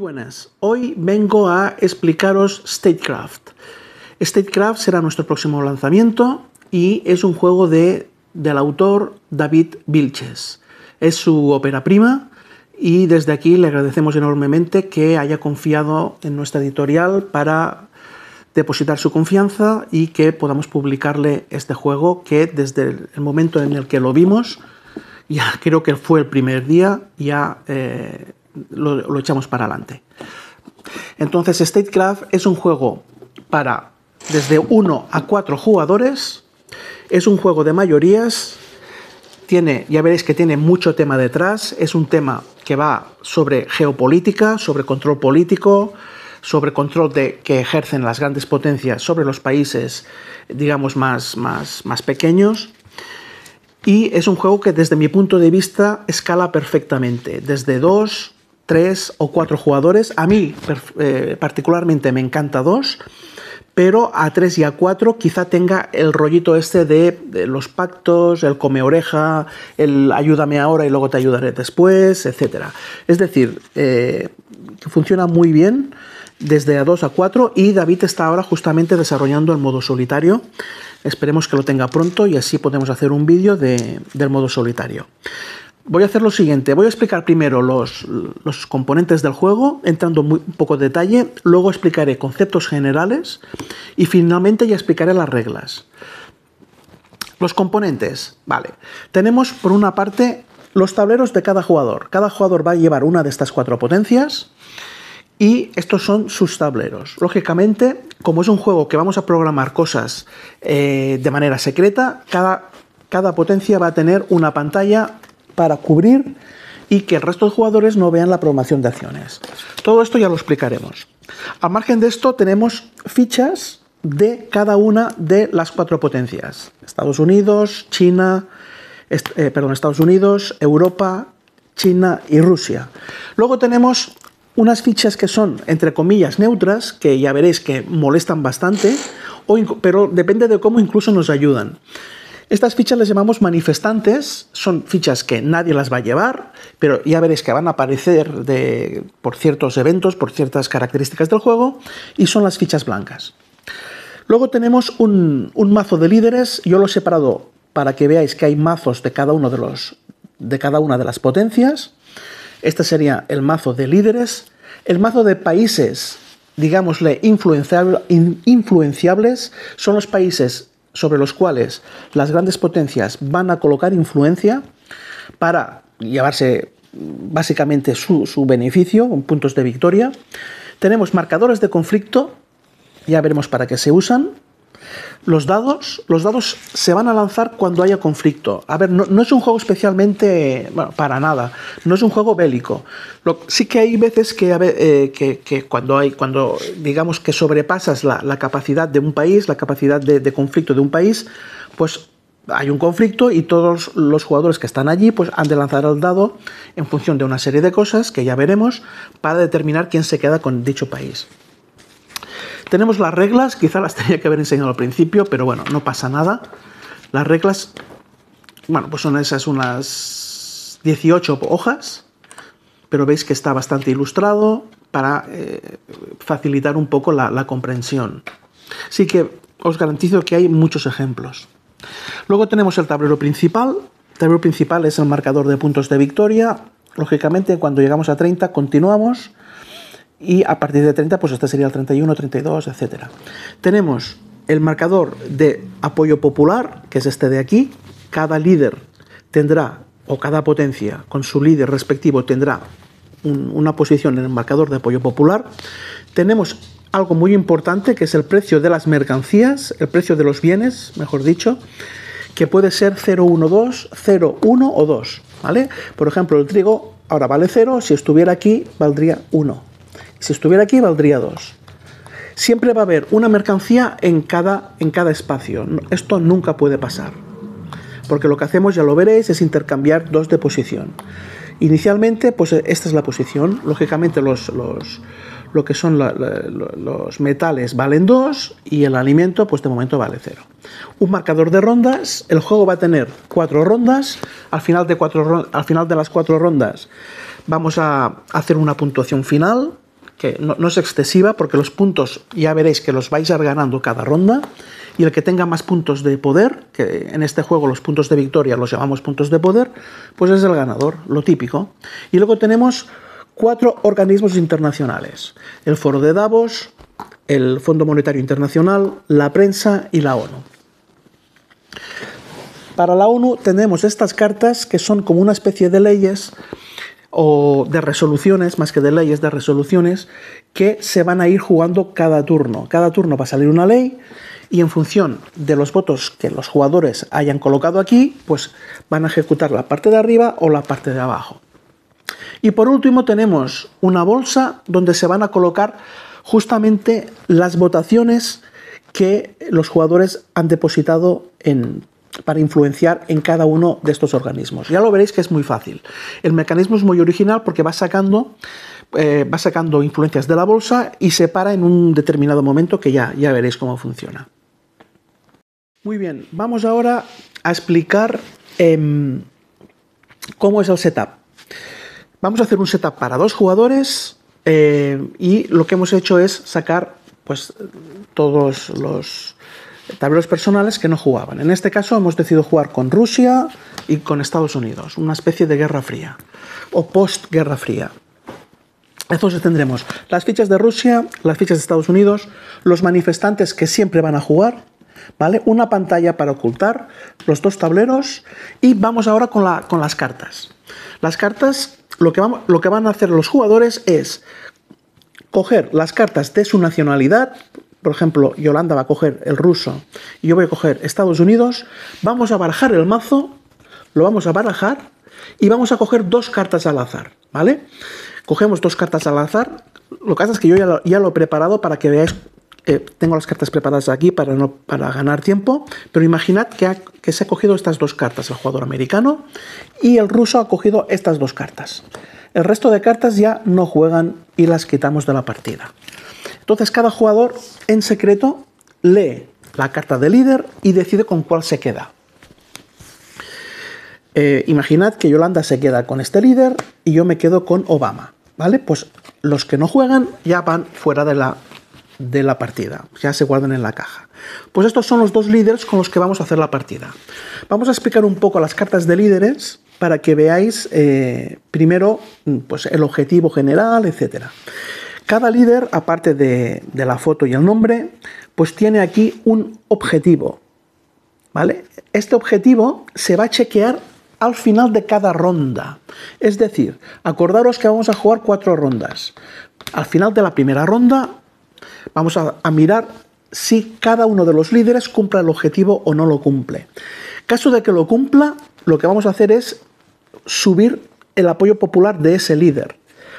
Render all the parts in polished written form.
buenas, hoy vengo a explicaros Statecraft. Statecraft será nuestro próximo lanzamiento y es un juego del autor David Vilches. Es su ópera prima y desde aquí le agradecemos enormemente que haya confiado en nuestra editorial para depositar su confianza y que podamos publicarle este juego que desde el momento en el que lo vimos, ya creo que fue el primer día, ya lo echamos para adelante. Entonces Statecraft es un juego para desde 1 a 4 jugadores, es un juego de mayorías, ya veréis que tiene mucho tema detrás, es un tema que va sobre geopolítica, sobre control político, sobre control que ejercen las grandes potencias sobre los países, digamos, más pequeños. Y es un juego que desde mi punto de vista escala perfectamente, desde 2, 3 o 4 jugadores. A mí particularmente me encanta 2, pero a 3 y a 4 quizá tenga el rollito este de los pactos, el come oreja, el ayúdame ahora y luego te ayudaré después, etc. Es decir, que funciona muy bien desde a 2 a 4 y David está ahora justamente desarrollando el modo solitario. Esperemos que lo tenga pronto y así podemos hacer un vídeo del modo solitario. Voy a hacer lo siguiente, voy a explicar primero los componentes del juego, entrando un poco de detalle, luego explicaré conceptos generales y finalmente ya explicaré las reglas. Los componentes, vale. Tenemos por una parte los tableros de cada jugador. Cada jugador va a llevar una de estas 4 potencias y estos son sus tableros. Lógicamente, como es un juego que vamos a programar cosas de manera secreta, cada potencia va a tener una pantalla para cubrir y que el resto de jugadores no vean la programación de acciones. Todo esto ya lo explicaremos. Al margen de esto tenemos fichas de cada una de las 4 potencias. Estados Unidos, Estados Unidos, Europa, China y Rusia. Luego tenemos unas fichas que son, entre comillas, neutras, que ya veréis que molestan bastante, pero depende de cómo incluso nos ayudan. Estas fichas les llamamos manifestantes, son fichas que nadie las va a llevar, pero ya veréis que van a aparecer por ciertos eventos, por ciertas características del juego, y son las fichas blancas. Luego tenemos un mazo de líderes, yo lo he separado para que veáis que hay mazos de cada una de las potencias. Este sería el mazo de líderes. El mazo de países, digámosle, influenciables, son los países sobre los cuales las grandes potencias van a colocar influencia para llevarse básicamente su beneficio, puntos de victoria. Tenemos marcadores de conflicto, ya veremos para qué se usan. Los dados se van a lanzar cuando haya conflicto. A ver, no es un juego especialmente, bueno, para nada, no es un juego bélico. Sí que hay veces que cuando digamos que sobrepasas la capacidad de un país, la capacidad de conflicto de un país, pues hay un conflicto y todos los jugadores que están allí pues han de lanzar el dado en función de una serie de cosas que ya veremos para determinar quién se queda con dicho país. Tenemos las reglas, quizá las tenía que haber enseñado al principio, pero bueno, no pasa nada. Las reglas, bueno, pues son esas unas 18 hojas, pero veis que está bastante ilustrado para facilitar un poco la comprensión. Así que os garantizo que hay muchos ejemplos. Luego tenemos el tablero principal. El tablero principal es el marcador de puntos de victoria. Lógicamente, cuando llegamos a 30, continuamos. Y a partir de 30, pues este sería el 31, 32, etc. Tenemos el marcador de apoyo popular, que es este de aquí. Cada líder tendrá, o cada potencia con su líder respectivo tendrá una posición en el marcador de apoyo popular. Tenemos algo muy importante, que es el precio de las mercancías, el precio de los bienes, mejor dicho, que puede ser 0, 1, 2, 0, 1 o 2, ¿vale? Por ejemplo, el trigo ahora vale 0, si estuviera aquí valdría 1. Si estuviera aquí, valdría 2. Siempre va a haber una mercancía en cada espacio. Esto nunca puede pasar. Porque lo que hacemos, ya lo veréis, es intercambiar 2 de posición. Inicialmente, pues esta es la posición. Lógicamente, lo que son los metales valen 2 y el alimento, pues de momento vale 0. Un marcador de rondas. El juego va a tener 4 rondas. Al final de las 4 rondas vamos a hacer una puntuación final. que no es excesiva, porque los puntos ya veréis que los vais a ir ganando cada ronda, y el que tenga más puntos de poder, que en este juego los puntos de victoria los llamamos puntos de poder, pues es el ganador, lo típico. Y luego tenemos 4 organismos internacionales: el Foro de Davos, el Fondo Monetario Internacional, la prensa y la ONU. Para la ONU tenemos estas cartas que son como una especie de leyes o de resoluciones, más que de leyes, de resoluciones, que se van a ir jugando cada turno. Cada turno va a salir una ley y en función de los votos que los jugadores hayan colocado aquí, pues van a ejecutar la parte de arriba o la parte de abajo. Y por último tenemos una bolsa donde se van a colocar justamente las votaciones que los jugadores han depositado para influenciar en cada uno de estos organismos. Ya lo veréis que es muy fácil. El mecanismo es muy original porque va sacando influencias de la bolsa y se para en un determinado momento que ya veréis cómo funciona. Muy bien, vamos ahora a explicar cómo es el setup. Vamos a hacer un setup para 2 jugadores y lo que hemos hecho es sacar pues todos los tableros personales que no jugaban. En este caso hemos decidido jugar con Rusia y con Estados Unidos, una especie de guerra fría o post-guerra fría. Entonces tendremos las fichas de Rusia, las fichas de Estados Unidos, los manifestantes que siempre van a jugar, ¿vale? Una pantalla para ocultar los 2 tableros y vamos ahora con las cartas. Las cartas, lo que van a hacer los jugadores es coger las cartas de su nacionalidad. Por ejemplo, Yolanda va a coger el ruso y yo voy a coger Estados Unidos. Vamos a barajar el mazo, lo vamos a barajar y vamos a coger 2 cartas al azar, ¿vale? Cogemos 2 cartas al azar. Lo que pasa es que yo ya lo he preparado para que veáis. Tengo las cartas preparadas aquí para ganar tiempo, pero imaginad que se ha cogido estas 2 cartas, el jugador americano, y el ruso ha cogido estas 2 cartas. El resto de cartas ya no juegan y las quitamos de la partida. Entonces cada jugador en secreto lee la carta de líder y decide con cuál se queda. Imaginad que Yolanda se queda con este líder y yo me quedo con Obama, ¿vale? Pues los que no juegan ya van fuera de la partida, ya se guardan en la caja. Pues estos son los 2 líderes con los que vamos a hacer la partida. Vamos a explicar un poco las cartas de líderes para que veáis primero pues el objetivo general, etc. Cada líder, aparte de la foto y el nombre, pues tiene aquí un objetivo, ¿vale? Este objetivo se va a chequear al final de cada ronda. Es decir, acordaros que vamos a jugar 4 rondas. Al final de la primera ronda vamos a mirar si cada uno de los líderes cumple el objetivo o no lo cumple. Caso de que lo cumpla, lo que vamos a hacer es subir el apoyo popular de ese líder.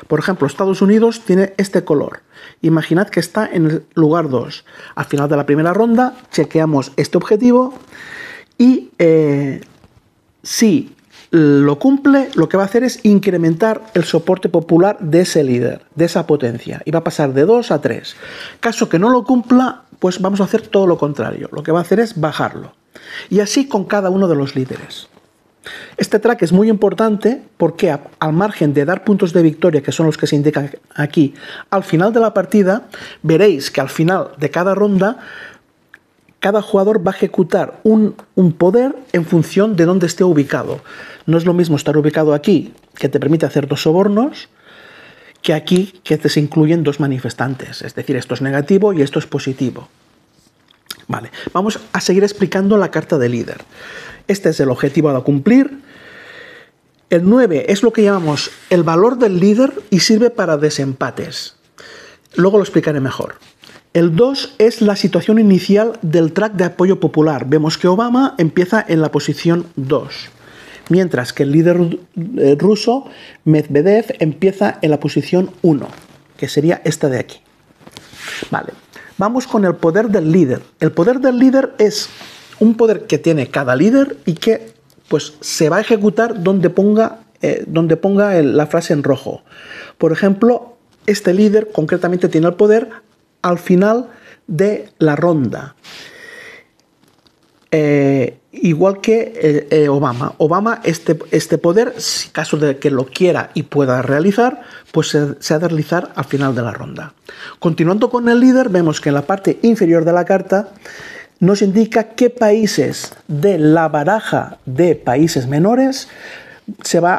Por ejemplo, Estados Unidos tiene este color. Imaginad que está en el lugar 2. Al final de la primera ronda chequeamos este objetivo y si lo cumple, lo que va a hacer es incrementar el soporte popular de ese líder, de esa potencia, y va a pasar de 2 a 3. Caso que no lo cumpla, pues vamos a hacer todo lo contrario. Lo que va a hacer es bajarlo. Y así con cada uno de los líderes. Este track es muy importante porque al margen de dar puntos de victoria, que son los que se indican aquí, al final de la partida, veréis que al final de cada ronda, cada jugador va a ejecutar un poder en función de dónde esté ubicado. No es lo mismo estar ubicado aquí, que te permite hacer 2 sobornos, que aquí, que se incluyen 2 manifestantes. Es decir, esto es negativo y esto es positivo. Vale, vamos a seguir explicando la carta de líder. Este es el objetivo a cumplir. El 9 es lo que llamamos el valor del líder y sirve para desempates. Luego lo explicaré mejor. El 2 es la situación inicial del track de apoyo popular. Vemos que Obama empieza en la posición 2, mientras que el líder ruso, Medvedev, empieza en la posición 1, que sería esta de aquí. Vale, vamos con el poder del líder. El poder del líder es un poder que tiene cada líder y que pues, se va a ejecutar donde ponga la frase en rojo. Por ejemplo, este líder concretamente tiene el poder al final de la ronda. igual que Obama. Obama, este poder, si caso de que lo quiera y pueda realizar, pues se ha de realizar al final de la ronda. Continuando con el líder, vemos que en la parte inferior de la carta nos indica qué países de la baraja de países menores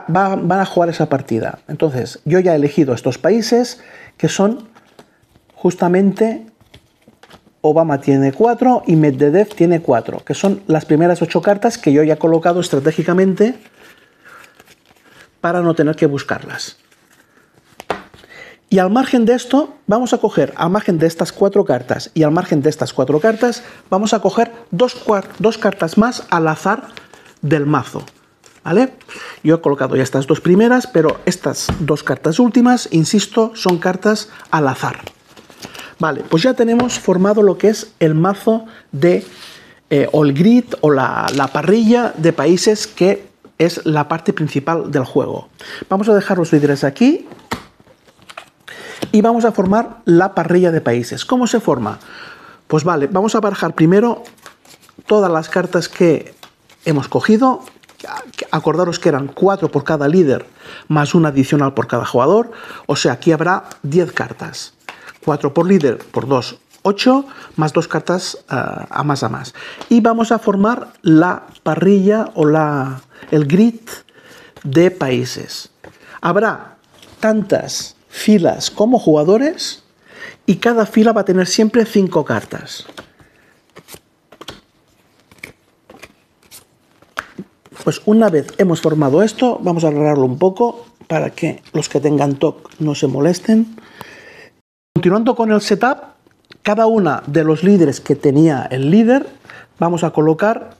van a jugar esa partida. Entonces, yo ya he elegido estos países que son justamente... Obama tiene 4 y Medvedev tiene 4, que son las primeras 8 cartas que yo ya he colocado estratégicamente para no tener que buscarlas. Y al margen de esto, vamos a coger, al margen de estas 4 cartas y al margen de estas 4 cartas, vamos a coger dos cartas más al azar del mazo. ¿Vale? Yo he colocado ya estas 2 primeras, pero estas 2 cartas últimas, insisto, son cartas al azar. Vale, pues ya tenemos formado lo que es el mazo de o el grid o la parrilla de países, que es la parte principal del juego. Vamos a dejar los líderes aquí y vamos a formar la parrilla de países. ¿Cómo se forma? Pues vale, vamos a barajar primero todas las cartas que hemos cogido. Acordaros que eran 4 por cada líder más una adicional por cada jugador, o sea, aquí habrá 10 cartas. 4 por líder por 2, 8, más 2 cartas a más. Y vamos a formar la parrilla o el grid de países. Habrá tantas filas como jugadores y cada fila va a tener siempre 5 cartas. Pues una vez hemos formado esto, vamos a alargarlo un poco para que los que tengan TOC no se molesten. Continuando con el setup, cada una de los líderes que tenía el líder, vamos a colocar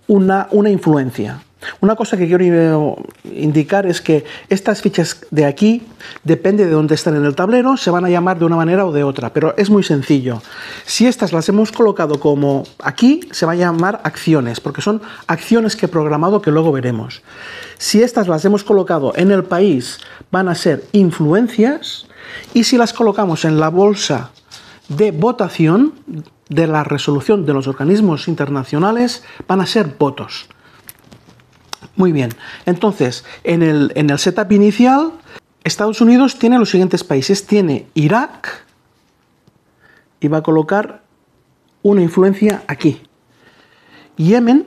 una influencia. Una cosa que quiero indicar es que estas fichas de aquí, depende de dónde están en el tablero, se van a llamar de una manera o de otra, pero es muy sencillo. Si estas las hemos colocado como aquí, se va a llamar acciones, porque son acciones que he programado que luego veremos. Si estas las hemos colocado en el país, van a ser influencias. Y si las colocamos en la bolsa de votación de la resolución de los organismos internacionales, van a ser votos. Muy bien, entonces en el setup inicial, Estados Unidos tiene los siguientes países. Tiene Irak y va a colocar una influencia aquí. Yemen,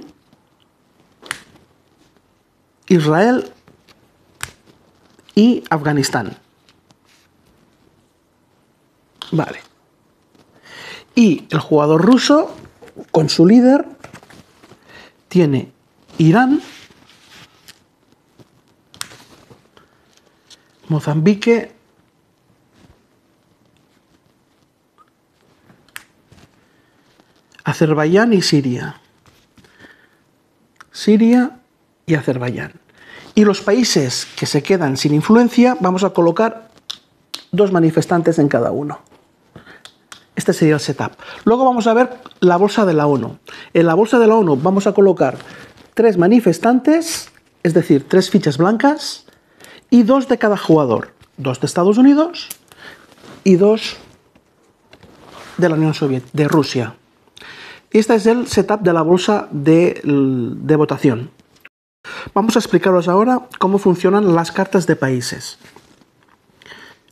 Israel y Afganistán. Vale. Y el jugador ruso, con su líder, tiene Irán, Mozambique, Azerbaiyán y Siria. Siria y Azerbaiyán. Y los países que se quedan sin influencia, vamos a colocar 2 manifestantes en cada uno. Este sería el setup. Luego vamos a ver la bolsa de la ONU. En la bolsa de la ONU vamos a colocar 3 manifestantes, es decir, 3 fichas blancas, y 2 de cada jugador. 2 de Estados Unidos y 2 de la Unión Soviética, de Rusia. Este es el setup de la bolsa de votación. Vamos a explicaros ahora cómo funcionan las cartas de países.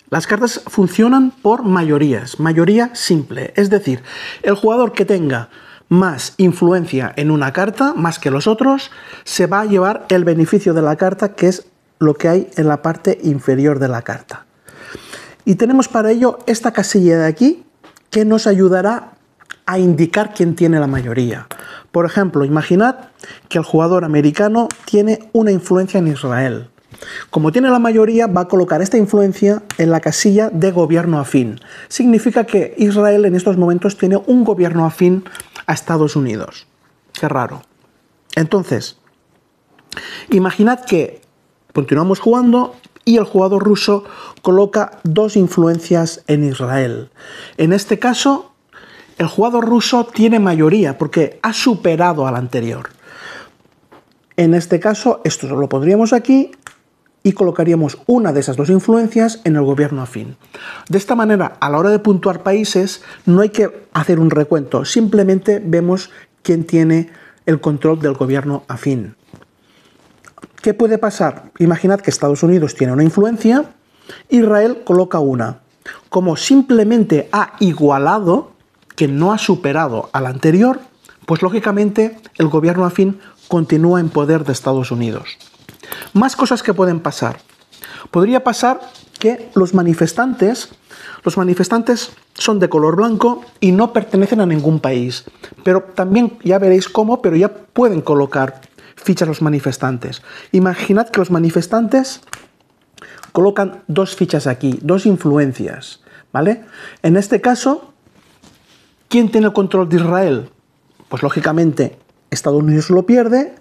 Las cartas funcionan por mayorías, mayoría simple, es decir, el jugador que tenga más influencia en una carta, más que los otros, se va a llevar el beneficio de la carta, que es lo que hay en la parte inferior de la carta. Y tenemos para ello esta casilla de aquí, que nos ayudará a indicar quién tiene la mayoría. Por ejemplo, imaginad que el jugador americano tiene una influencia en Israel. Como tiene la mayoría, va a colocar esta influencia en la casilla de gobierno afín. Significa que Israel en estos momentos tiene un gobierno afín a Estados Unidos. Qué raro. Entonces, imaginad que continuamos jugando y el jugador ruso coloca 2 influencias en Israel. En este caso, el jugador ruso tiene mayoría porque ha superado al anterior. En este caso, esto lo pondríamos aquí y colocaríamos una de esas 2 influencias en el gobierno afín. De esta manera, a la hora de puntuar países, no hay que hacer un recuento, simplemente vemos quién tiene el control del gobierno afín. ¿Qué puede pasar? Imaginad que Estados Unidos tiene una influencia, Israel coloca una. Como simplemente ha igualado, que no ha superado a la anterior, pues lógicamente el gobierno afín continúa en poder de Estados Unidos. Más cosas que pueden pasar. Podría pasar que los manifestantes son de color blanco y no pertenecen a ningún país. Pero también ya veréis cómo, pero ya pueden colocar fichas los manifestantes. Imaginad que los manifestantes colocan dos fichas aquí, dos influencias, ¿vale? En este caso, ¿quién tiene el control de Israel? Pues lógicamente Estados Unidos lo pierde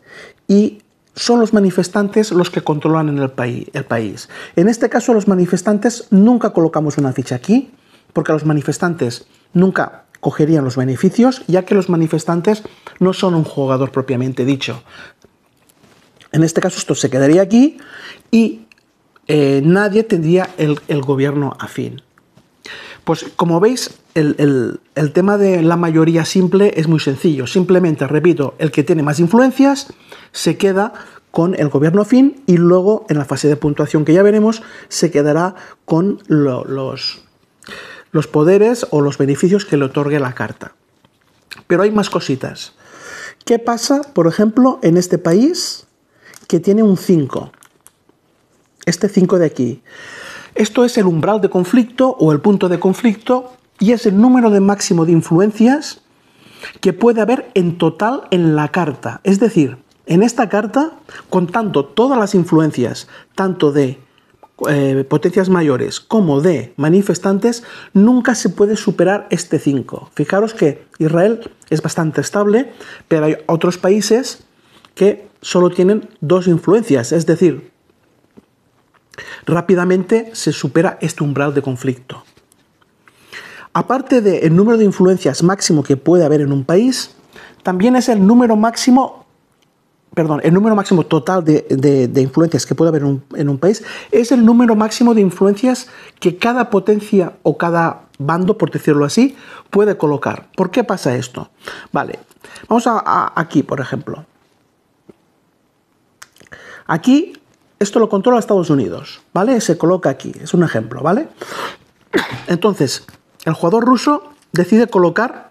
y son los manifestantes los que controlan en el país. En este caso, los manifestantes nunca colocamos una ficha aquí, porque los manifestantes nunca cogerían los beneficios, ya que los manifestantes no son un jugador propiamente dicho. En este caso, esto se quedaría aquí y nadie tendría el gobierno afín. Pues como veis, el tema de la mayoría simple es muy sencillo. Simplemente, repito, el que tiene más influencias se queda con el gobierno afín y luego en la fase de puntuación que ya veremos se quedará con los poderes o los beneficios que le otorgue la carta. Pero hay más cositas. ¿Qué pasa, por ejemplo, en este país que tiene un 5? Este 5 de aquí. Esto es el umbral de conflicto o el punto de conflicto y es el número de máximo de influencias que puede haber en total en la carta. Es decir, en esta carta, contando todas las influencias, tanto de potencias mayores como de manifestantes, nunca se puede superar este 5. Fijaros que Israel es bastante estable, pero hay otros países que solo tienen dos influencias, es decir, rápidamente se supera este umbral de conflicto. Aparte del número de influencias máximo que puede haber en un país, también es el número máximo total de influencias que puede haber en un país, es el número máximo de influencias que cada potencia o cada bando, por decirlo así, puede colocar. ¿Por qué pasa esto? Vale, vamos aquí, por ejemplo. Aquí, esto lo controla Estados Unidos, ¿vale? Se coloca aquí, es un ejemplo, ¿vale? Entonces, el jugador ruso decide colocar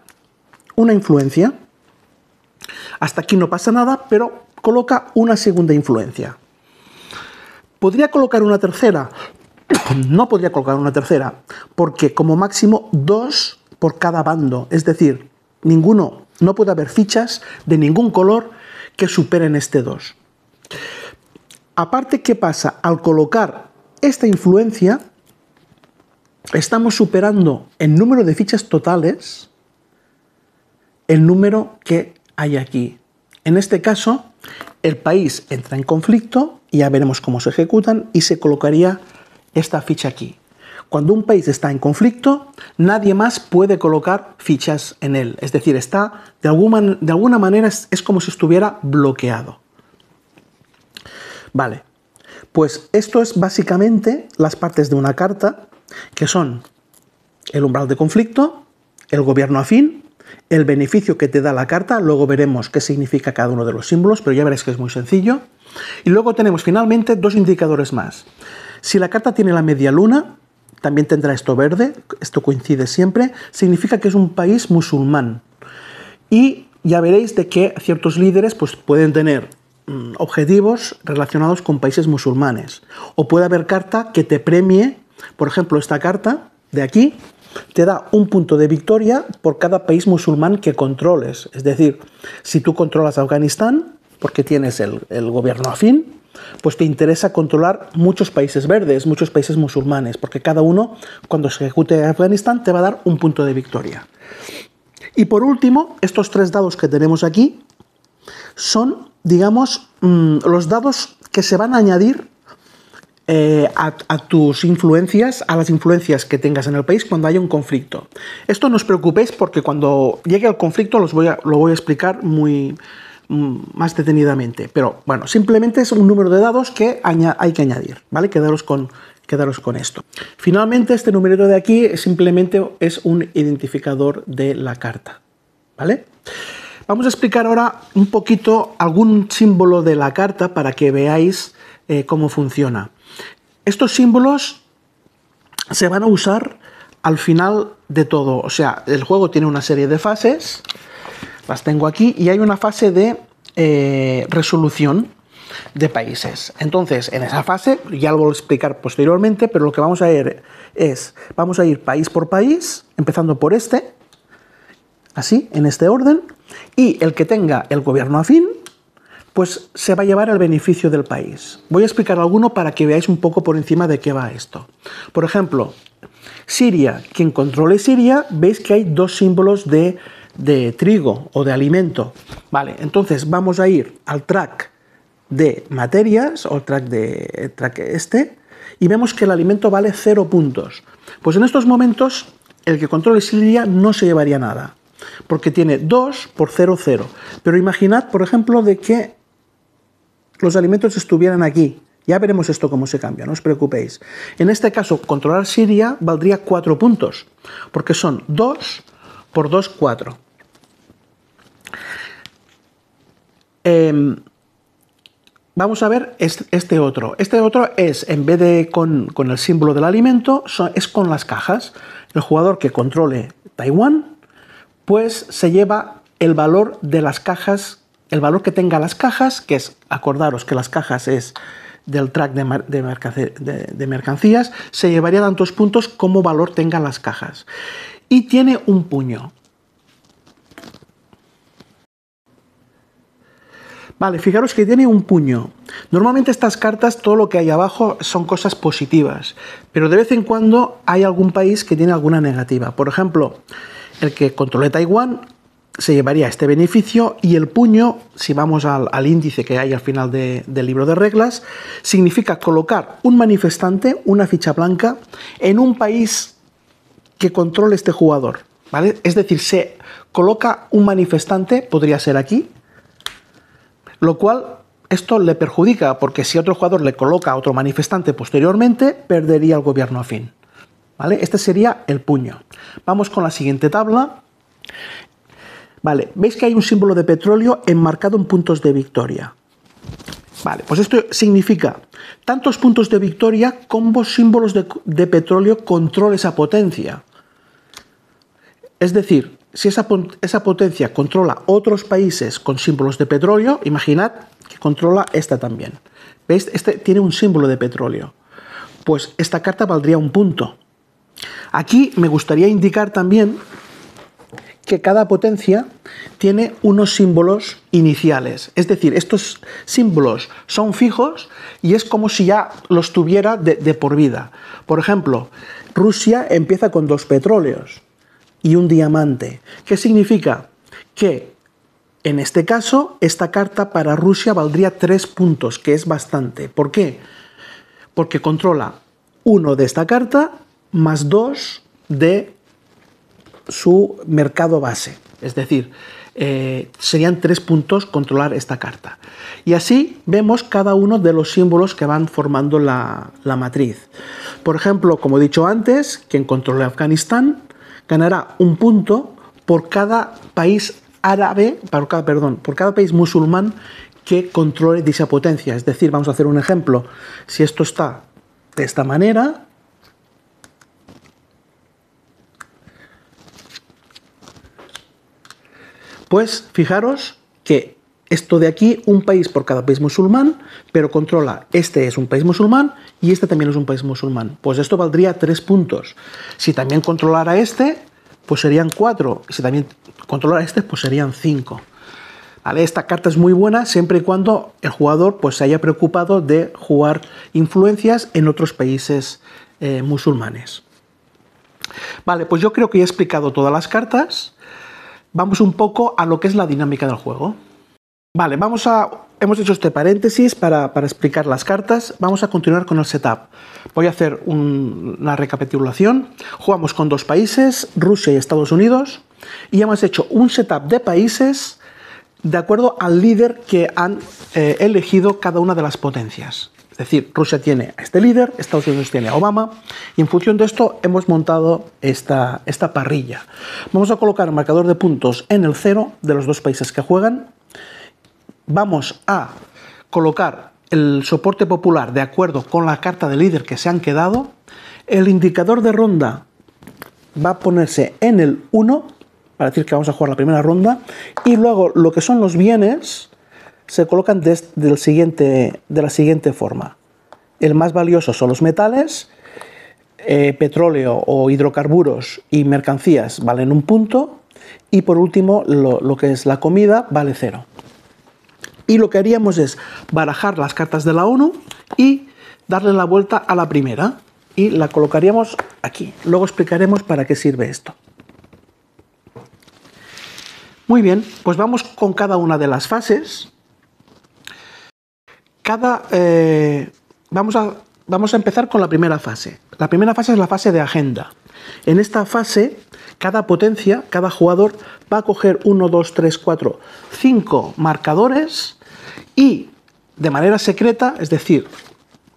una influencia. Hasta aquí no pasa nada, pero coloca una segunda influencia. ¿Podría colocar una tercera? No podría colocar una tercera, porque como máximo 2 por cada bando, es decir, no puede haber fichas de ningún color que superen este 2. Aparte, ¿qué pasa? Al colocar esta influencia, estamos superando en número de fichas totales el número que hay aquí. En este caso, el país entra en conflicto, y ya veremos cómo se ejecutan, y se colocaría esta ficha aquí. Cuando un país está en conflicto, nadie más puede colocar fichas en él. Es decir, está de alguna manera es como si estuviera bloqueado. Vale, pues esto es básicamente las partes de una carta, que son el umbral de conflicto, el gobierno afín, el beneficio que te da la carta, luego veremos qué significa cada uno de los símbolos, pero ya veréis que es muy sencillo. Y luego tenemos finalmente dos indicadores más. Si la carta tiene la media luna, también tendrá esto verde, esto coincide siempre, significa que es un país musulmán. Y ya veréis de que ciertos líderes pues, pueden tener objetivos relacionados con países musulmanes. O puede haber carta que te premie, por ejemplo, esta carta de aquí, te da un punto de victoria por cada país musulmán que controles. Es decir, si tú controlas Afganistán, porque tienes el gobierno afín, pues te interesa controlar muchos países verdes, muchos países musulmanes, porque cada uno, cuando se ejecute Afganistán, te va a dar un punto de victoria. Y por último, estos 3 dados que tenemos aquí son, digamos, los dados que se van a añadir a tus influencias, a las influencias que tengas en el país cuando haya un conflicto. Esto no os preocupéis porque cuando llegue al conflicto lo voy a explicar más detenidamente. Pero bueno, simplemente es un número de dados que hay que añadir, ¿vale? Quedaros con esto. Finalmente, este numerito de aquí simplemente es un identificador de la carta, ¿vale? Vamos a explicar ahora un poquito algún símbolo de la carta para que veáis cómo funciona. Estos símbolos se van a usar al final de todo. O sea, el juego tiene una serie de fases, las tengo aquí, y hay una fase de resolución de países. Entonces, en esa fase, ya lo voy a explicar posteriormente, pero lo que vamos a ver es, vamos a ir país por país, empezando por este, así, en este orden, y el que tenga el gobierno afín, pues se va a llevar el beneficio del país. Voy a explicar alguno para que veáis un poco por encima de qué va esto. Por ejemplo, Siria, quien controle Siria, veis que hay dos símbolos de trigo o de alimento. Vale, entonces vamos a ir al track de materias o track este, y vemos que el alimento vale 0 puntos. Pues en estos momentos el que controle Siria no se llevaría nada, porque tiene 2 por 0, 0. Pero imaginad, por ejemplo, de que los alimentos estuvieran aquí. Ya veremos esto cómo se cambia, no os preocupéis. En este caso, controlar Siria valdría 4 puntos, porque son 2 por 2, 4. Vamos a ver este otro. Este otro es, en vez de con el símbolo del alimento, es con las cajas. El jugador que controle Taiwán, pues se lleva el valor de las cajas, el valor que tenga las cajas, que es, acordaros que las cajas es del track de mercancías, se llevaría tantos puntos como valor tengan las cajas. Y tiene un puño. Vale, fijaros que tiene un puño. Normalmente estas cartas, todo lo que hay abajo son cosas positivas, pero de vez en cuando hay algún país que tiene alguna negativa. Por ejemplo, el que controle Taiwán se llevaría este beneficio, y el puño, si vamos al índice que hay al final del libro de reglas, significa colocar un manifestante, una ficha blanca, en un país que controle este jugador, ¿vale? Es decir, se coloca un manifestante, podría ser aquí, lo cual esto le perjudica, porque si otro jugador le coloca a otro manifestante posteriormente, perdería el gobierno afín, ¿vale? Este sería el puño. Vamos con la siguiente tabla. Vale, veis que hay un símbolo de petróleo enmarcado en puntos de victoria. Vale, pues esto significa tantos puntos de victoria como símbolos de petróleo controla esa potencia. Es decir, si esa potencia controla otros países con símbolos de petróleo, imaginad que controla esta también. ¿Veis? Este tiene un símbolo de petróleo. Pues esta carta valdría 1 punto. Aquí me gustaría indicar también que cada potencia tiene unos símbolos iniciales. Es decir, estos símbolos son fijos y es como si ya los tuviera de por vida. Por ejemplo, Rusia empieza con 2 petróleos y un diamante. ¿Qué significa? Que en este caso, esta carta para Rusia valdría 3 puntos, que es bastante. ¿Por qué? Porque controla 1 de esta carta más 2 de su mercado base. Es decir, serían 3 puntos controlar esta carta. Y así vemos cada uno de los símbolos que van formando la matriz. Por ejemplo, como he dicho antes, quien controle Afganistán ganará 1 punto por cada país árabe, por cada país musulmán que controle dicha potencia. Es decir, vamos a hacer un ejemplo. Si esto está de esta manera, pues fijaros que esto de aquí, un país por cada país musulmán, pero controla, este es un país musulmán y este también es un país musulmán. Pues esto valdría 3 puntos. Si también controlara este, pues serían 4. Si también controlara este, pues serían 5. ¿Vale? Esta carta es muy buena siempre y cuando el jugador pues, se haya preocupado de jugar influencias en otros países musulmanes. Vale, pues yo creo que ya he explicado todas las cartas. Vamos un poco a lo que es la dinámica del juego. Vale, hemos hecho este paréntesis para explicar las cartas. Vamos a continuar con el setup. Voy a hacer una recapitulación. Jugamos con 2 países, Rusia y Estados Unidos, y hemos hecho un setup de países de acuerdo al líder que han elegido cada una de las potencias. Es decir, Rusia tiene a este líder, Estados Unidos tiene a Obama, y en función de esto hemos montado esta parrilla. Vamos a colocar el marcador de puntos en el 0 de los dos países que juegan. Vamos a colocar el soporte popular de acuerdo con la carta de líder que se han quedado. El indicador de ronda va a ponerse en el 1, para decir que vamos a jugar la primera ronda, y luego lo que son los bienes se colocan de la siguiente forma. El más valioso son los metales, petróleo o hidrocarburos y mercancías valen 1 punto, y por último lo que es la comida vale 0. Y lo que haríamos es barajar las cartas de la ONU y darle la vuelta a la primera, y la colocaríamos aquí. Luego explicaremos para qué sirve esto. Muy bien, pues vamos con cada una de las fases. Vamos a empezar con la primera fase. La primera fase es la fase de agenda. En esta fase, cada potencia, cada jugador va a coger 1, 2, 3, 4, 5 marcadores y de manera secreta, es decir,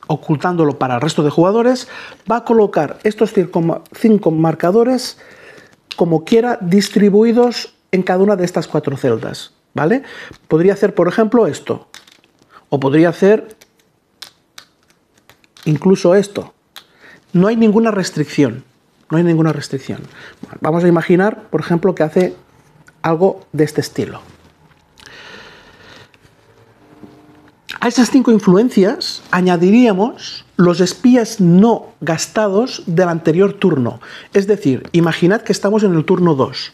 ocultándolo para el resto de jugadores, va a colocar estos 5 marcadores como quiera distribuidos en cada una de estas 4 celdas, ¿vale? Podría hacer, por ejemplo, esto. O podría hacer incluso esto. No hay ninguna restricción. No hay ninguna restricción. Bueno, vamos a imaginar, por ejemplo, que hace algo de este estilo. A esas 5 influencias añadiríamos los espías no gastados del anterior turno. Es decir, imaginad que estamos en el turno 2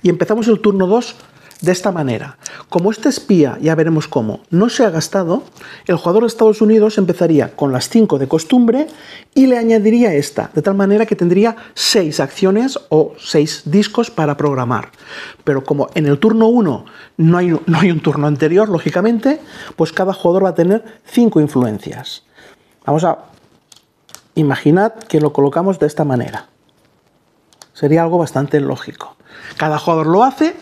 y empezamos el turno 2 de esta manera. Como este espía, ya veremos cómo, no se ha gastado, el jugador de Estados Unidos empezaría con las 5 de costumbre y le añadiría esta, de tal manera que tendría 6 acciones o 6 discos para programar. Pero como en el turno 1 no hay un turno anterior, lógicamente, pues cada jugador va a tener 5 influencias. Vamos a imaginar que lo colocamos de esta manera. Sería algo bastante lógico. Cada jugador lo hace.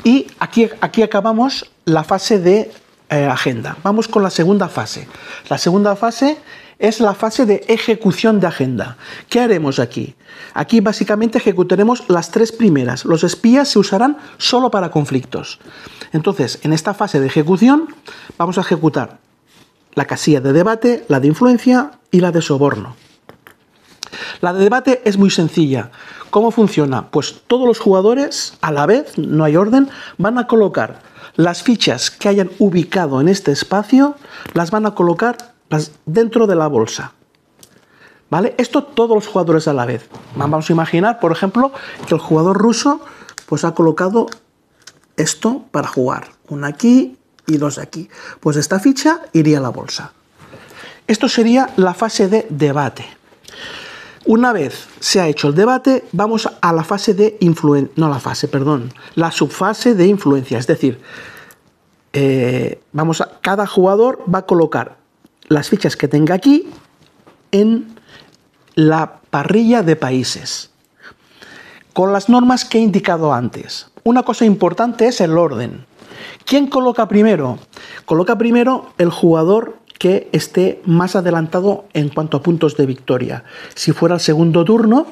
Y aquí acabamos la fase de agenda. Vamos con la segunda fase. La segunda fase es la fase de ejecución de agenda. ¿Qué haremos aquí? Aquí básicamente ejecutaremos las 3 primeras. Los espías se usarán solo para conflictos. Entonces, en esta fase de ejecución vamos a ejecutar la casilla de debate, la de influencia y la de soborno. La de debate es muy sencilla. ¿Cómo funciona? Pues todos los jugadores, a la vez, no hay orden, van a colocar las fichas que hayan ubicado en este espacio, las van a colocar dentro de la bolsa. ¿Vale? Esto todos los jugadores a la vez. Vamos a imaginar, por ejemplo, que el jugador ruso pues ha colocado esto para jugar. 1 aquí y 2 aquí. Pues esta ficha iría a la bolsa. Esto sería la fase de debate. Una vez se ha hecho el debate, vamos a la fase de la subfase de influencia. Es decir, cada jugador va a colocar las fichas que tenga aquí en la parrilla de países, con las normas que he indicado antes. Una cosa importante es el orden. ¿Quién coloca primero? Coloca primero el jugador que esté más adelantado en cuanto a puntos de victoria. Si fuera el segundo turno,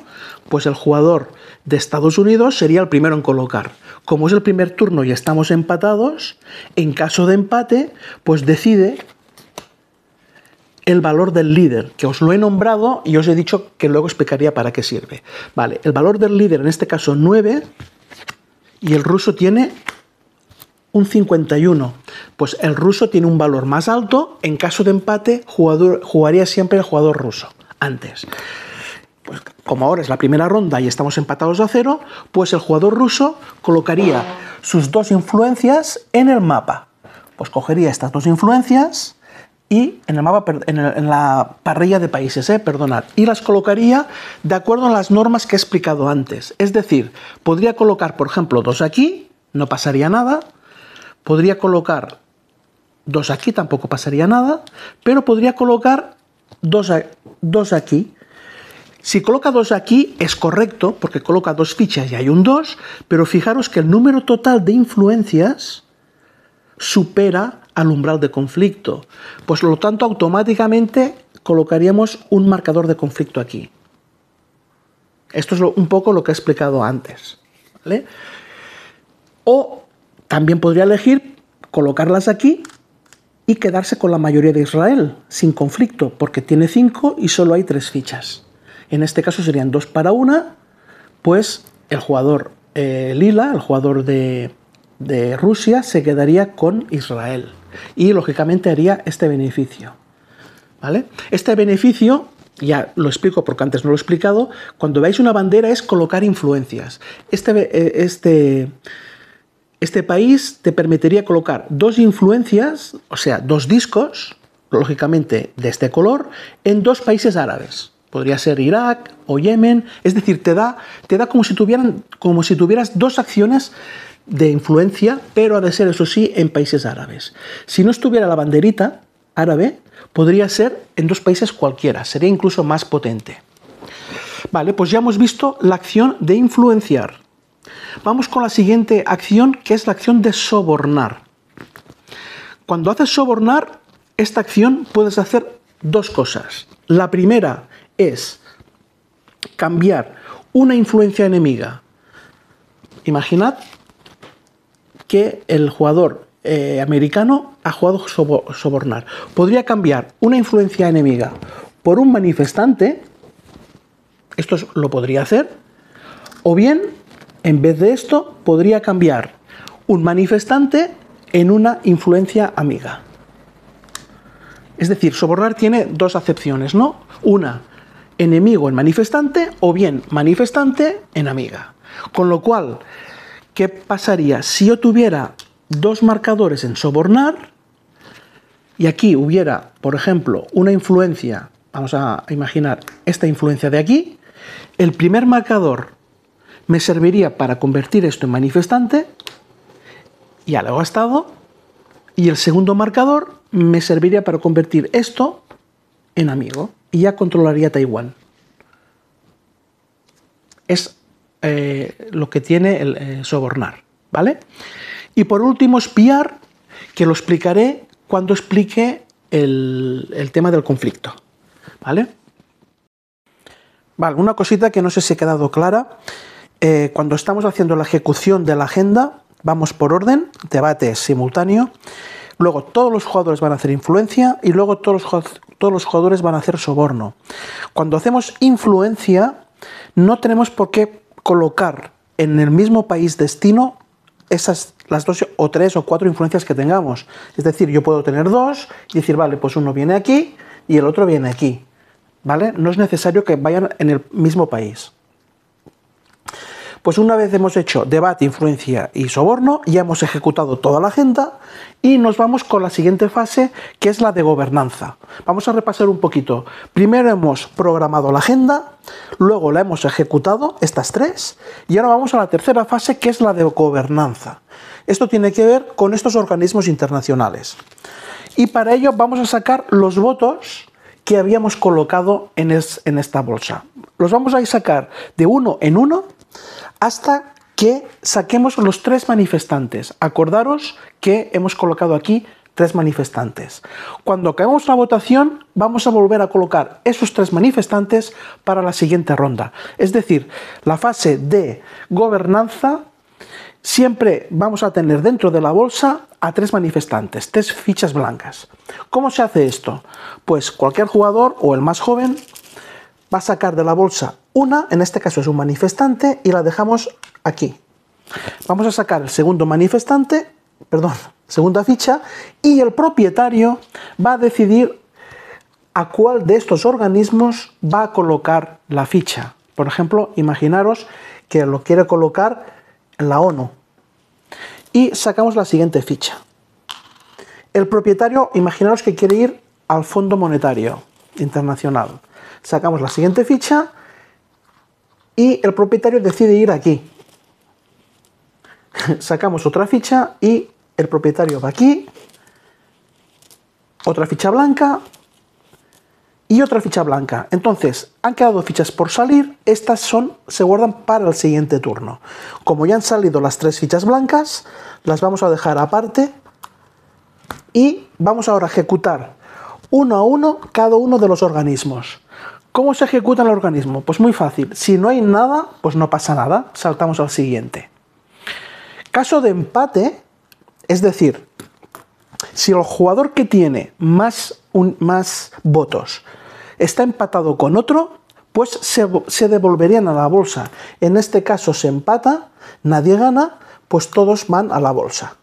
pues el jugador de Estados Unidos sería el primero en colocar. Como es el primer turno y estamos empatados, en caso de empate, pues decide el valor del líder, que os lo he nombrado y os he dicho que luego explicaría para qué sirve. Vale, el valor del líder, en este caso 9, y el ruso tiene un 51. Pues el ruso tiene un valor más alto. En caso de empate, jugaría siempre el jugador ruso antes. Pues como ahora es la primera ronda y estamos empatados a 0, pues el jugador ruso colocaría sus 2 influencias en el mapa. Pues cogería estas 2 influencias y en la parrilla de países, y las colocaría de acuerdo a las normas que he explicado antes. Es decir, podría colocar, por ejemplo, 2 aquí, no pasaría nada. Podría colocar 2 aquí, tampoco pasaría nada, pero podría colocar 2 aquí. Si coloca 2 aquí es correcto, porque coloca 2 fichas y hay un 2, pero fijaros que el número total de influencias supera al umbral de conflicto. Pues por lo tanto, automáticamente colocaríamos un marcador de conflicto aquí. Esto es un poco lo que he explicado antes, ¿vale? O también podría elegir colocarlas aquí y quedarse con la mayoría de Israel, sin conflicto, porque tiene 5 y solo hay 3 fichas. En este caso serían 2 para 1, pues el jugador lila, el jugador de Rusia, se quedaría con Israel. Y lógicamente haría este beneficio, ¿vale? Este beneficio, ya lo explico porque antes no lo he explicado, cuando veáis una bandera es colocar influencias. Este país te permitiría colocar 2 influencias, o sea, 2 discos, lógicamente de este color, en 2 países árabes. Podría ser Irak o Yemen, es decir, te da como si tuvieras 2 acciones de influencia, pero ha de ser, eso sí, en países árabes. Si no estuviera la banderita árabe, podría ser en 2 países cualquiera, sería incluso más potente. Vale, pues ya hemos visto la acción de influenciar. Vamos con la siguiente acción, que es la acción de sobornar. Cuando haces sobornar, esta acción puedes hacer 2 cosas. La primera es cambiar una influencia enemiga. Imaginad que el jugador americano ha jugado sobornar. Podría cambiar una influencia enemiga por un manifestante, esto lo podría hacer, o bien, en vez de esto, podría cambiar un manifestante en una influencia amiga. Es decir, sobornar tiene 2 acepciones, ¿no? Una, enemigo en manifestante, o bien manifestante en amiga. Con lo cual, ¿qué pasaría si yo tuviera 2 marcadores en sobornar y aquí hubiera, por ejemplo, una influencia, vamos a imaginar esta influencia de aquí? El primer marcador me serviría para convertir esto en manifestante, ya lo he gastado, y el segundo marcador me serviría para convertir esto en amigo, y ya controlaría Taiwán. Es lo que tiene el sobornar, ¿vale? Y por último, espiar, que lo explicaré cuando explique el tema del conflicto, ¿vale? Vale, una cosita que no sé si ha quedado clara. Cuando estamos haciendo la ejecución de la agenda, vamos por orden, debate simultáneo, luego todos los jugadores van a hacer influencia y luego todos los jugadores van a hacer soborno. Cuando hacemos influencia, no tenemos por qué colocar en el mismo país destino las 2 o 3 o 4 influencias que tengamos. Es decir, yo puedo tener 2 y decir, vale, pues uno viene aquí y el otro viene aquí, ¿vale? No es necesario que vayan en el mismo país. Pues una vez hemos hecho debate, influencia y soborno, ya hemos ejecutado toda la agenda y nos vamos con la siguiente fase, que es la de gobernanza. Vamos a repasar un poquito. Primero hemos programado la agenda, luego la hemos ejecutado, estas 3, y ahora vamos a la tercera fase, que es la de gobernanza. Esto tiene que ver con estos organismos internacionales. Y para ello vamos a sacar los votos que habíamos colocado en esta bolsa. Los vamos a sacar de 1 en 1 hasta que saquemos los 3 manifestantes. Acordaros que hemos colocado aquí 3 manifestantes. Cuando acabemos la votación, vamos a volver a colocar esos 3 manifestantes para la siguiente ronda. Es decir, la fase de gobernanza, siempre vamos a tener dentro de la bolsa a 3 manifestantes, 3 fichas blancas. ¿Cómo se hace esto? Pues cualquier jugador o el más joven va a sacar de la bolsa una, en este caso es un manifestante, y la dejamos aquí. Vamos a sacar el segundo manifestante, segunda ficha, y el propietario va a decidir a cuál de estos organismos va a colocar la ficha. Por ejemplo, imaginaros que lo quiere colocar en la ONU. Y sacamos la siguiente ficha. El propietario, imaginaros que quiere ir al Fondo Monetario Internacional. Sacamos la siguiente ficha y el propietario decide ir aquí. Sacamos otra ficha y el propietario va aquí. Otra ficha blanca y otra ficha blanca. Entonces, han quedado fichas por salir. Estas se guardan para el siguiente turno. Como ya han salido las 3 fichas blancas, las vamos a dejar aparte y vamos ahora a ejecutar uno a uno cada uno de los organismos. ¿Cómo se ejecuta el organismo? Pues muy fácil. Si no hay nada, pues no pasa nada. Saltamos al siguiente. Caso de empate, es decir, si el jugador que tiene más votos está empatado con otro, pues se devolverían a la bolsa. En este caso se empata, nadie gana, pues todos van a la bolsa.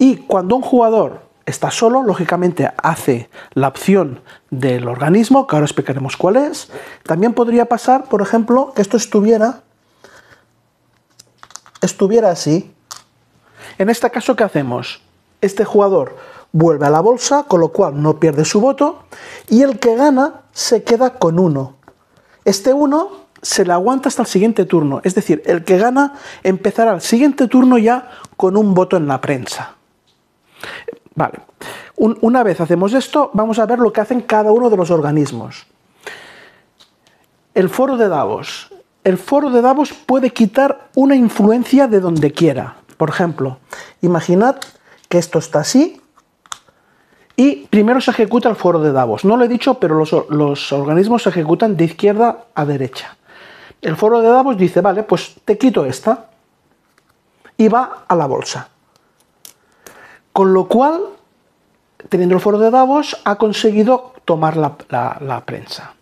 Y cuando un jugador está solo, lógicamente hace la opción del organismo, que ahora explicaremos cuál es. También podría pasar, por ejemplo, que esto estuviera así. En este caso, ¿qué hacemos? Este jugador vuelve a la bolsa, con lo cual no pierde su voto, y el que gana se queda con 1. Este 1 se le aguanta hasta el siguiente turno, es decir, el que gana empezará el siguiente turno ya con un voto en la prensa. Vale, una vez hacemos esto, vamos a ver lo que hacen cada uno de los organismos. El foro de Davos. El foro de Davos puede quitar una influencia de donde quiera. Por ejemplo, imaginad que esto está así y primero se ejecuta el foro de Davos. No lo he dicho, pero los organismos se ejecutan de izquierda a derecha. El foro de Davos dice, vale, pues te quito esta y va a la bolsa. Con lo cual, teniendo el foro de Davos, ha conseguido tomar la prensa.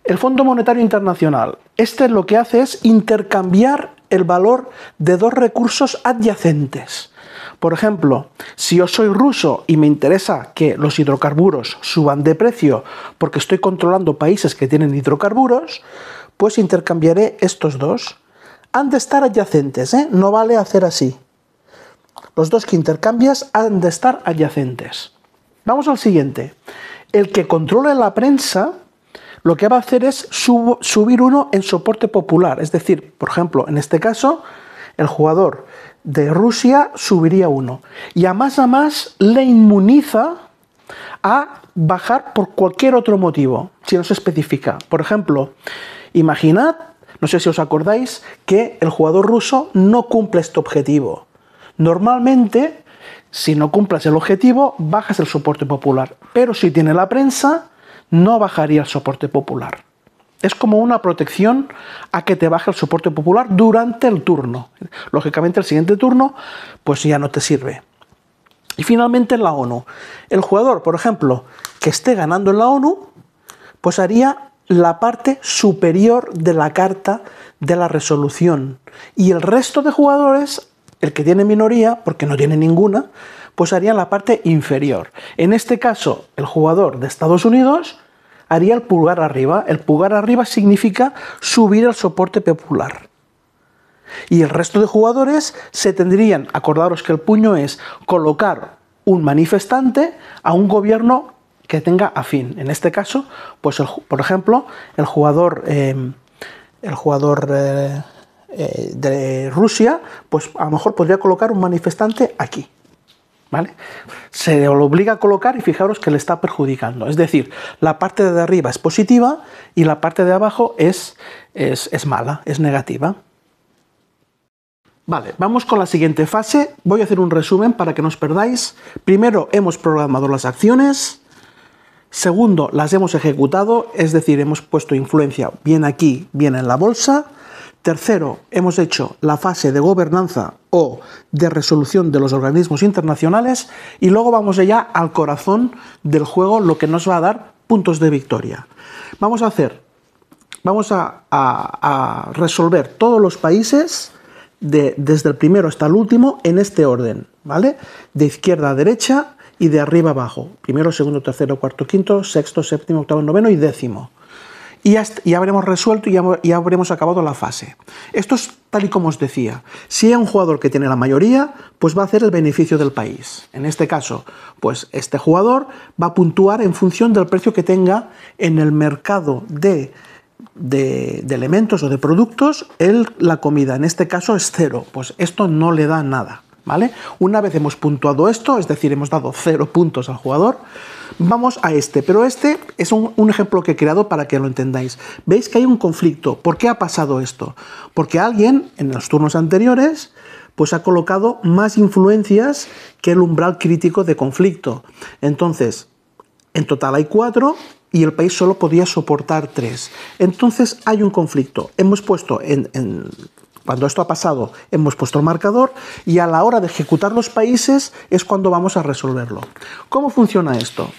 El Fondo Monetario Internacional. Este lo que hace es intercambiar el valor de dos recursos adyacentes. Por ejemplo, si yo soy ruso y me interesa que los hidrocarburos suban de precio porque estoy controlando países que tienen hidrocarburos, pues intercambiaré estos dos. Han de estar adyacentes, ¿eh? No vale hacer así. Los dos que intercambias han de estar adyacentes. Vamos al siguiente. El que controle la prensa lo que va a hacer es subir uno en soporte popular. Es decir, por ejemplo, en este caso, el jugador de Rusia subiría uno. Y a más le inmuniza a bajar por cualquier otro motivo, si no se especifica. Por ejemplo, imaginad, no sé si os acordáis, que el jugador ruso no cumple este objetivo. Normalmente, si no cumples el objetivo, bajas el soporte popular. Pero si tiene la prensa, no bajaría el soporte popular. Es como una protección a que te baje el soporte popular durante el turno. Lógicamente, el siguiente turno, pues ya no te sirve. Y finalmente, en la ONU. El jugador, por ejemplo, que esté ganando en la ONU, pues haría la parte superior de la carta de la resolución. Y el resto de jugadores, el que tiene minoría, porque no tiene ninguna, pues haría la parte inferior. En este caso, el jugador de Estados Unidos haría el pulgar arriba. El pulgar arriba significa subir el soporte popular. Y el resto de jugadores se tendrían, acordaros que el puño es colocar un manifestante a un gobierno que tenga afín. En este caso, pues por ejemplo, el jugador de Rusia, pues a lo mejor podría colocar un manifestante aquí, ¿vale? Se lo obliga a colocar y fijaros que le está perjudicando. Es decir, la parte de arriba es positiva y la parte de abajo es mala, es negativa. Vale, vamos con la siguiente fase. Voy a hacer un resumen para que no os perdáis. Primero, hemos programado las acciones. Segundo, las hemos ejecutado, es decir, hemos puesto influencia bien aquí, bien en la bolsa. Tercero, hemos hecho la fase de gobernanza o de resolución de los organismos internacionales y luego vamos ya al corazón del juego, lo que nos va a dar puntos de victoria. Vamos a resolver todos los países desde el primero hasta el último en este orden, ¿vale? De izquierda a derecha y de arriba a abajo. Primero, segundo, tercero, cuarto, quinto, sexto, séptimo, octavo, noveno y décimo. Y ya habremos resuelto y ya habremos acabado la fase. Esto es tal y como os decía. Si hay un jugador que tiene la mayoría, pues va a hacer el beneficio del país. En este caso, pues este jugador va a puntuar en función del precio que tenga en el mercado de elementos o de productos la comida. En este caso es 0. Pues esto no le da nada, ¿vale? Una vez hemos puntuado esto, es decir, hemos dado 0 puntos al jugador, vamos a este. Pero este es un ejemplo que he creado para que lo entendáis. Veis que hay un conflicto. ¿Por qué ha pasado esto? Porque alguien en los turnos anteriores pues ha colocado más influencias que el umbral crítico de conflicto. Entonces, en total hay 4 y el país solo podía soportar 3. Entonces hay un conflicto. Hemos puesto cuando esto ha pasado, hemos puesto el marcador y a la hora de ejecutar los países es cuando vamos a resolverlo. ¿Cómo funciona esto?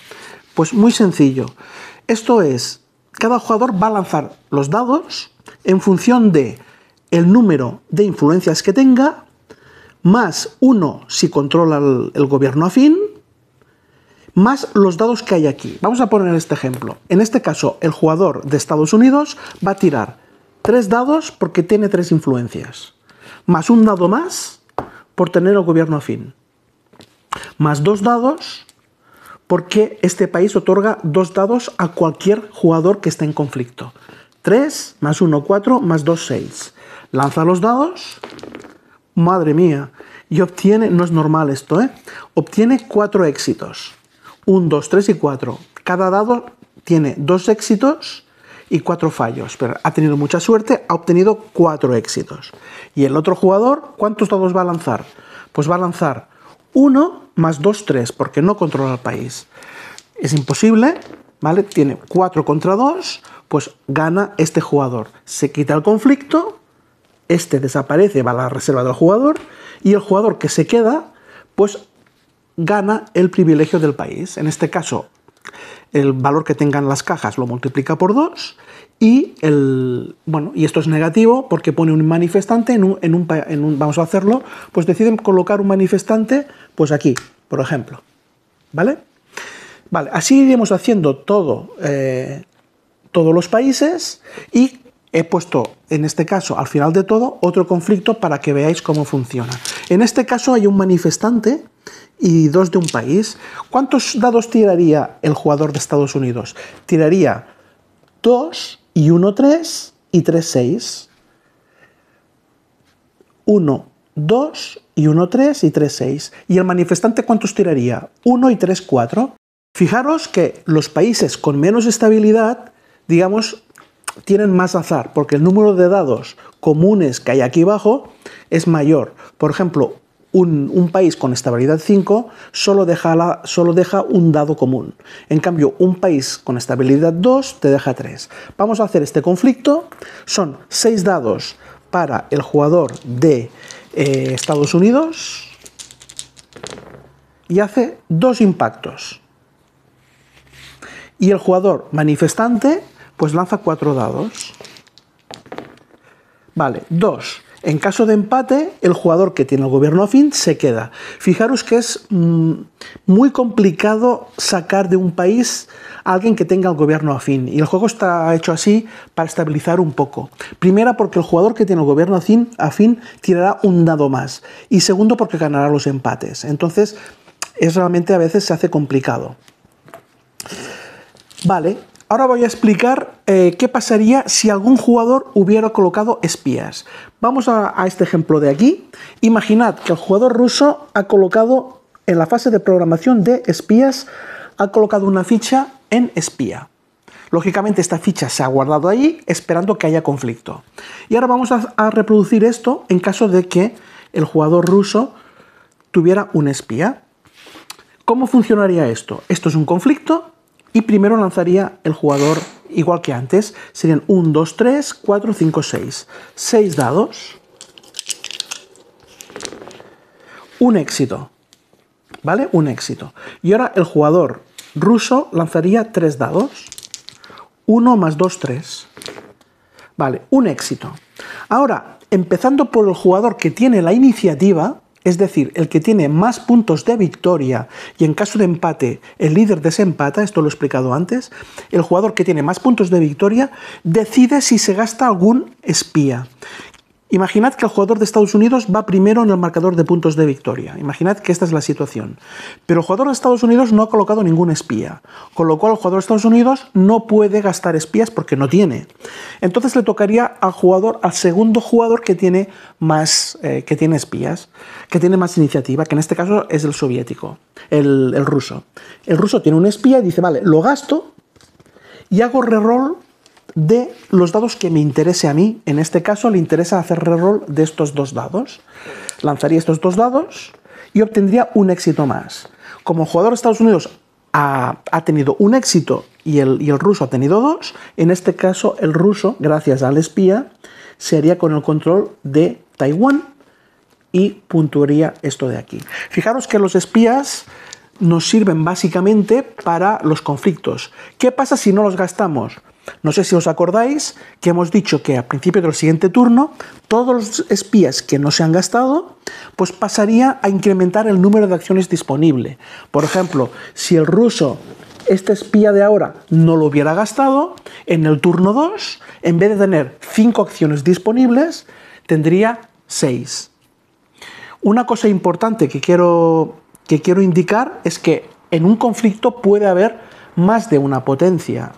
Pues muy sencillo. Esto es, cada jugador va a lanzar los dados en función de el número de influencias que tenga, más 1 si controla el gobierno afín, más los dados que hay aquí. Vamos a poner este ejemplo. En este caso, el jugador de Estados Unidos va a tirar 3 dados porque tiene 3 influencias, más un dado más por tener el gobierno afín, más 2 dados porque este país otorga 2 dados a cualquier jugador que esté en conflicto. 3, más 1, 4, más 2, 6. Lanza los dados, madre mía, y obtiene, no es normal esto, obtiene 4 éxitos. 1, 2, 3 y 4. Cada dado tiene 2 éxitos y 4 fallos, pero ha tenido mucha suerte, ha obtenido 4 éxitos. Y el otro jugador, ¿cuántos dados va a lanzar? Pues va a lanzar 1 más 2, 3, porque no controla el país. Es imposible, ¿vale? Tiene 4 contra 2, pues gana este jugador. Se quita el conflicto, este desaparece, va a la reserva del jugador, y el jugador que se queda, pues gana el privilegio del país. En este caso, el valor que tengan las cajas lo multiplica por 2 y y esto es negativo porque pone un manifestante vamos a hacerlo, pues deciden colocar un manifestante pues aquí, por ejemplo, ¿vale? Vale, así iremos haciendo todos los países y he puesto, en este caso, al final de todo, otro conflicto para que veáis cómo funciona. En este caso hay un manifestante y 2 de un país. ¿Cuántos dados tiraría el jugador de Estados Unidos? Tiraría 2 y 1, 3 y 3, 6. 1, 2 y 1, 3 y 3, 6. ¿Y el manifestante cuántos tiraría? 1 y 3, 4. Fijaros que los países con menos estabilidad, digamos, tienen más azar, porque el número de dados comunes que hay aquí abajo es mayor. Por ejemplo, un país con estabilidad 5 solo deja un dado común. En cambio, un país con estabilidad 2 te deja 3. Vamos a hacer este conflicto. Son 6 dados para el jugador de Estados Unidos y hace 2 impactos. Y el jugador manifestante pues lanza 4 dados. Vale, 2. En caso de empate, el jugador que tiene el gobierno afín se queda. Fijaros que es muy complicado sacar de un país a alguien que tenga el gobierno afín. Y el juego está hecho así para estabilizar un poco. Primera, porque el jugador que tiene el gobierno afín tirará un dado más. Y segundo, porque ganará los empates. Entonces, realmente a veces se hace complicado. Vale. Ahora voy a explicar qué pasaría si algún jugador hubiera colocado espías. Vamos a este ejemplo de aquí. Imaginad que el jugador ruso ha colocado, en la fase de programación de espías, ha colocado una ficha en espía. Lógicamente esta ficha se ha guardado ahí esperando que haya conflicto. Y ahora vamos a reproducir esto en caso de que el jugador ruso tuviera un espía. ¿Cómo funcionaría esto? Esto es un conflicto. Y primero lanzaría el jugador, igual que antes, serían 1, 2, 3, 4, 5, 6. 6 dados. Un éxito. ¿Vale? Un éxito. Y ahora el jugador ruso lanzaría 3 dados. 1 más 2, 3. Vale, un éxito. Ahora, empezando por el jugador que tiene la iniciativa, es decir, el que tiene más puntos de victoria y en caso de empate el líder desempata, esto lo he explicado antes, el jugador que tiene más puntos de victoria decide si se gasta algún espía. Imaginad que el jugador de Estados Unidos va primero en el marcador de puntos de victoria. Imaginad que esta es la situación. Pero el jugador de Estados Unidos no ha colocado ningún espía, con lo cual el jugador de Estados Unidos no puede gastar espías porque no tiene. Entonces le tocaría al segundo jugador que tiene más, que tiene espías, que tiene más iniciativa, que en este caso es el soviético, el ruso. El ruso tiene un espía y dice, vale, lo gasto y hago reroll de los dados que me interese a mí. En este caso le interesa hacer reroll de estos 2 dados. Lanzaría estos 2 dados y obtendría un éxito más. Como el jugador de Estados Unidos ha tenido un éxito y el ruso ha tenido 2, en este caso el ruso, gracias al espía, se haría con el control de Taiwán y puntuaría esto de aquí. Fijaros que los espías nos sirven básicamente para los conflictos. ¿Qué pasa si no los gastamos? No sé si os acordáis que hemos dicho que al principio del siguiente turno todos los espías que no se han gastado pues pasaría a incrementar el número de acciones disponible. Por ejemplo, si el ruso, este espía de ahora, no lo hubiera gastado, en el turno 2, en vez de tener 5 acciones disponibles, tendría 6. Una cosa importante que quiero indicar es que en un conflicto puede haber más de una potencia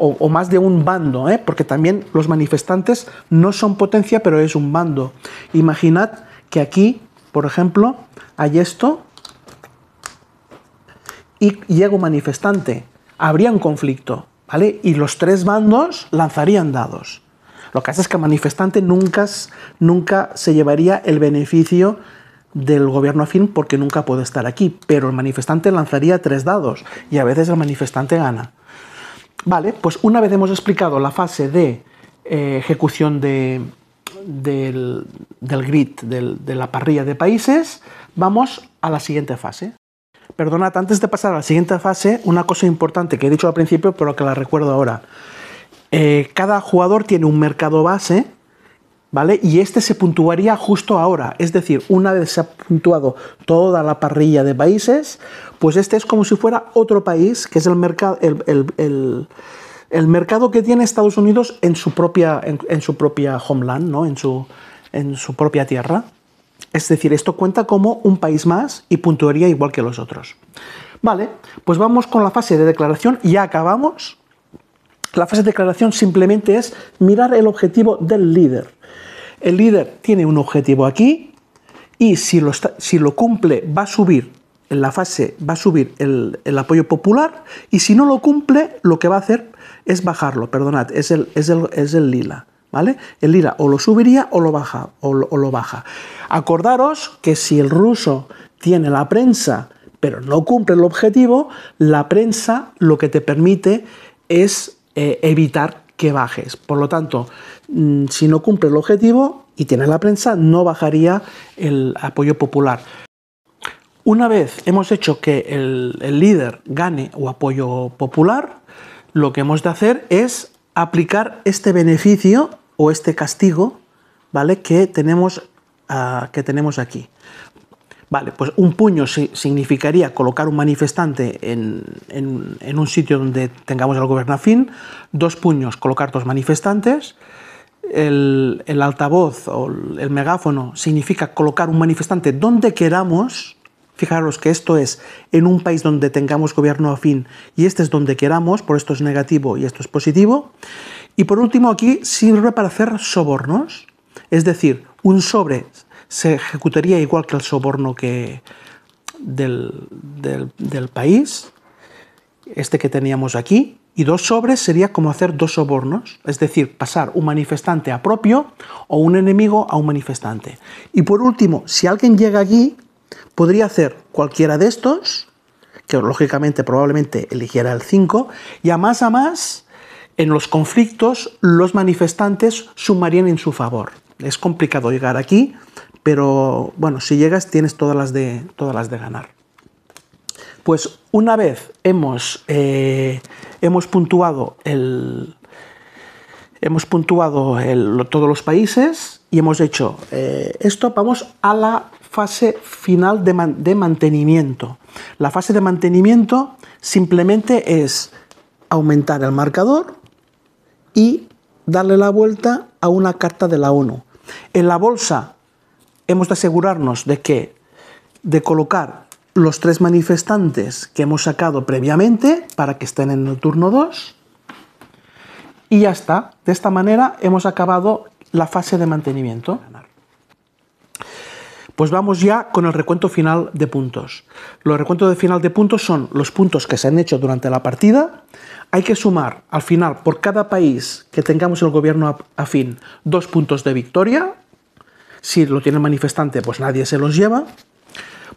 o más de un bando, porque también los manifestantes no son potencia, pero es un bando. Imaginad que aquí, por ejemplo, hay esto y llega un manifestante. Habría un conflicto, ¿vale? Y los 3 bandos lanzarían dados. Lo que hace es que el manifestante nunca se llevaría el beneficio del gobierno afín porque nunca puede estar aquí, pero el manifestante lanzaría 3 dados y a veces el manifestante gana. Vale, pues una vez hemos explicado la fase de ejecución del grid, de la parrilla de países, vamos a la siguiente fase. Perdonad, antes de pasar a la siguiente fase, una cosa importante que he dicho al principio, pero que la recuerdo ahora. Cada jugador tiene un mercado base, ¿vale? Y este se puntuaría justo ahora. Es decir, una vez se ha puntuado toda la parrilla de países, pues este es como si fuera otro país, que es el mercado que tiene Estados Unidos en su propia homeland, ¿no? en su propia tierra. Es decir, esto cuenta como un país más y puntuaría igual que los otros. Vale, pues vamos con la fase de declaración. Ya acabamos. La fase de declaración simplemente es mirar el objetivo del líder. El líder tiene un objetivo aquí y si lo cumple va a subir en la fase, va a subir el apoyo popular, y si no lo cumple lo que va a hacer es bajarlo. Perdonad, es el lila, ¿vale? El lila o lo subiría o lo baja. Acordaros que si el ruso tiene la prensa pero no cumple el objetivo, la prensa lo que te permite es evitar que bajes. Por lo tanto, si no cumple el objetivo y tiene la prensa, no bajaría el apoyo popular. Una vez hemos hecho que el líder gane o apoyo popular, lo que hemos de hacer es aplicar este beneficio o este castigo, ¿vale? que tenemos aquí. Vale, pues un puño significaría colocar un manifestante en un sitio donde tengamos el gobierno afín. 2 puños, colocar 2 manifestantes. El altavoz o el megáfono significa colocar un manifestante donde queramos. Fijaros que esto es en un país donde tengamos gobierno afín y este es donde queramos, por esto es negativo y esto es positivo. Y por último aquí sirve para hacer sobornos, es decir, un sobre se ejecutaría igual que el soborno del país, este que teníamos aquí, y 2 sobres sería como hacer 2 sobornos, es decir, pasar un manifestante a propio o un enemigo a un manifestante. Y por último, si alguien llega aquí, podría hacer cualquiera de estos, que lógicamente probablemente eligiera el 5, y a más, en los conflictos los manifestantes sumarían en su favor. Es complicado llegar aquí, pero bueno, si llegas tienes todas las de ganar. Pues una vez hemos puntuado todos los países y hemos hecho esto, vamos a la fase final de mantenimiento. La fase de mantenimiento simplemente es aumentar el marcador y darle la vuelta a una carta de la ONU. En la bolsa hemos de asegurarnos de colocar los 3 manifestantes que hemos sacado previamente para que estén en el turno 2 y ya está. De esta manera hemos acabado la fase de mantenimiento. Pues vamos ya con el recuento final de puntos. Los recuentos de final de puntos son los puntos que se han hecho durante la partida. Hay que sumar al final por cada país que tengamos el gobierno afín 2 puntos de victoria. Si lo tiene el manifestante, pues nadie se los lleva.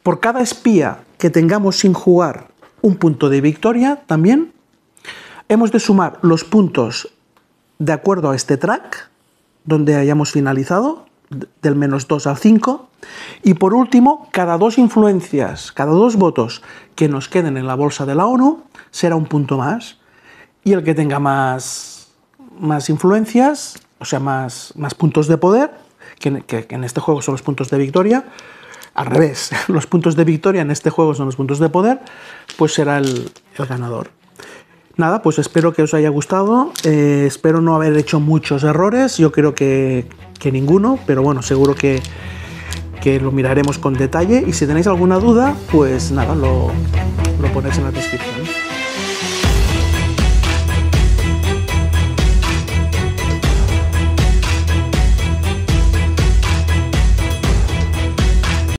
Por cada espía que tengamos sin jugar, 1 punto de victoria también. Hemos de sumar los puntos de acuerdo a este track, donde hayamos finalizado, del -2 al 5. Y por último, cada 2 influencias, cada 2 votos que nos queden en la bolsa de la ONU, será 1 punto más. Y el que tenga más influencias, o sea, más puntos de poder, que en este juego son los puntos de victoria, al revés, los puntos de victoria en este juego son los puntos de poder, pues será el ganador. Nada, pues espero que os haya gustado, espero no haber hecho muchos errores, yo creo que ninguno, pero bueno, seguro que lo miraremos con detalle, y si tenéis alguna duda, pues nada, lo ponéis en la descripción.